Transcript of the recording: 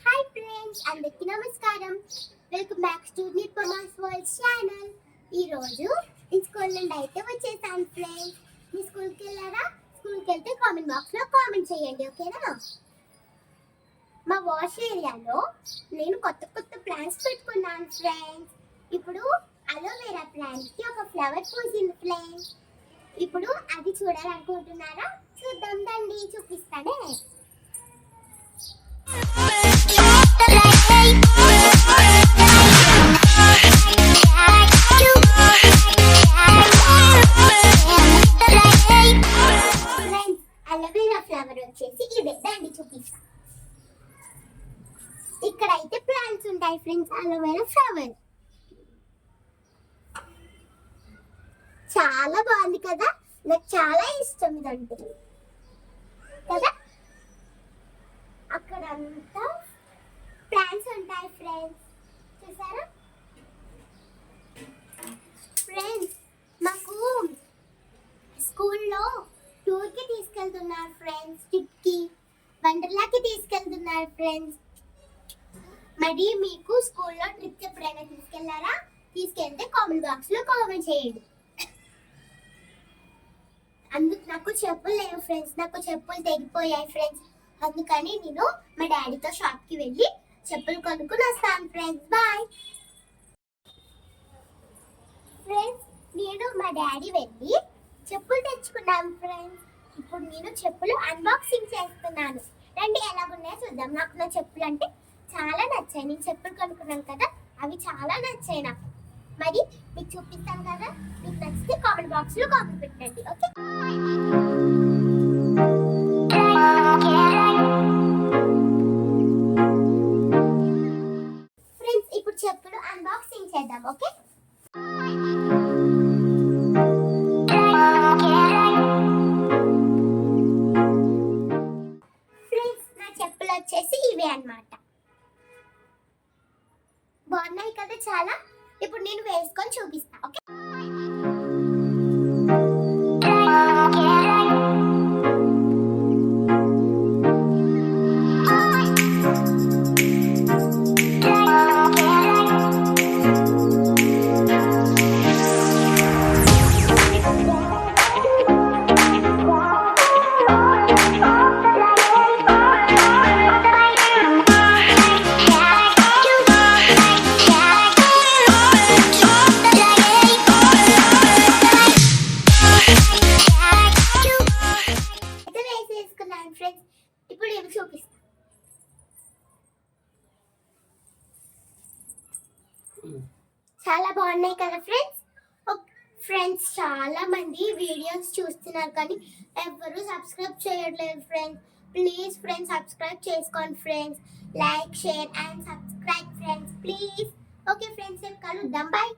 Hi friends, అందరికీ నమస్కారం. Welcome back to నిప్పమాస్ వరల్డ్ ఛానల్. ఈరోజు స్కూల్ నుండి అయితే వచ్చేసాను ఫ్రెండ్స్. మీ స్కూల్కి వెళ్ళారా? స్కూల్కి వెళ్తే కామెంట్ బాక్స్లో కామెంట్ చేయండి, ఓకేనా? మా వాష్ ఏరియాలో నేను కొత్త కొత్త ప్లాంట్స్ పెట్టుకున్నాను ఫ్రెండ్స్. ఇప్పుడు అలోవెరా ప్లాంట్కి ఒక ఫ్లవర్ పూసింది ఫ్రెండ్స్. ఇప్పుడు అది చూడాలనుకుంటున్నారా? చూద్దాం దండి, చూపిస్తానే. అలోవెరా ఫ్లవర్ వచ్చేసి ఇదే, దండి చూపిస్తా. ఇక్కడైతే ప్లాంట్స్ ఉంటాయి ఫ్రెండ్స్, అలోవెరా ఫ్లవర్. చాలా బాగుంది కదా, నాకు చాలా ఇష్టం ఇదంటే కదా. అక్కడంతా ప్లాంట్స్ ఉంటాయి ఫ్రెండ్స్, చూసారా ఫ్రెండ్స్? మాకు స్కూల్లో టూర్కి తీసుకెళ్తున్నారు ఫ్రెండ్స్, ట్రిప్కి, వండర్లాకి తీసుకెళ్తున్నారు ఫ్రెండ్స్. మరి మీకు స్కూల్లో ట్రిప్ ఎప్పుడైనా తీసుకెళ్లారా? తీసుకెళ్తే కామెంట్ బాక్స్లో కామెంట్ చేయండి. అందుకు నాకు చెప్పులు లేవు ఫ్రెండ్స్, నాకు చెప్పులు తెగిపోయాయి ఫ్రెండ్స్. అందుకని నేను మా డాడీతో షాప్కి వెళ్ళి చెప్పులు కొనుక్కుని వస్తాను ఫ్రెండ్స్. Bye friends. నేను మా డాడీ వెళ్ళి చెప్పులు తెచ్చుకున్నాను ఫ్రెండ్స్. ఇప్పుడు నేను చెప్పులు అన్బాక్సింగ్ చేస్తున్నాను. రండి ఎలాగున్నాయో చూద్దాం. నాకు నా చెప్పులు అంటే చాలా నచ్చాయి. నేను చెప్పులు కొనుక్కున్నాను కదా, అవి చాలా నచ్చాయి నాకు. మరి మీకు చూపిస్తాను కదా, మీకు నచ్చితే కామెంట్ బాక్స్లో కామెంట్ పెట్టండి, ఓకే? ఫ్రెండ్స్, ఇప్పుడు చెప్పులు అన్బాక్సింగ్ చేద్దాం, ఓకే? ఫ్రెండ్స్, నా చెప్పులు వచ్చేసి ఇవే అన్నమాట. బాగున్నాయి కదా చాలా. ఇప్పుడు నేను వేసుకొని చూపిస్తా, ఓకే? ఫ్రెండ్స్, ఇప్పుడు ఏమి చూపిస్తా. చాలా బాగున్నాయి కదా ఫ్రెండ్స్. ఫ్రెండ్స్, చాలా మంది వీడియోస్ చూస్తున్నారు కానీ ఎవరు సబ్స్క్రైబ్ చేయట్లేదు ఫ్రెండ్స్. ప్లీజ్ ఫ్రెండ్స్, సబ్స్క్రైబ్ చేసుకోండి friends. Like, share and subscribe friends, please. Okay friends, రేపు కలుద్దాం. బాయ్.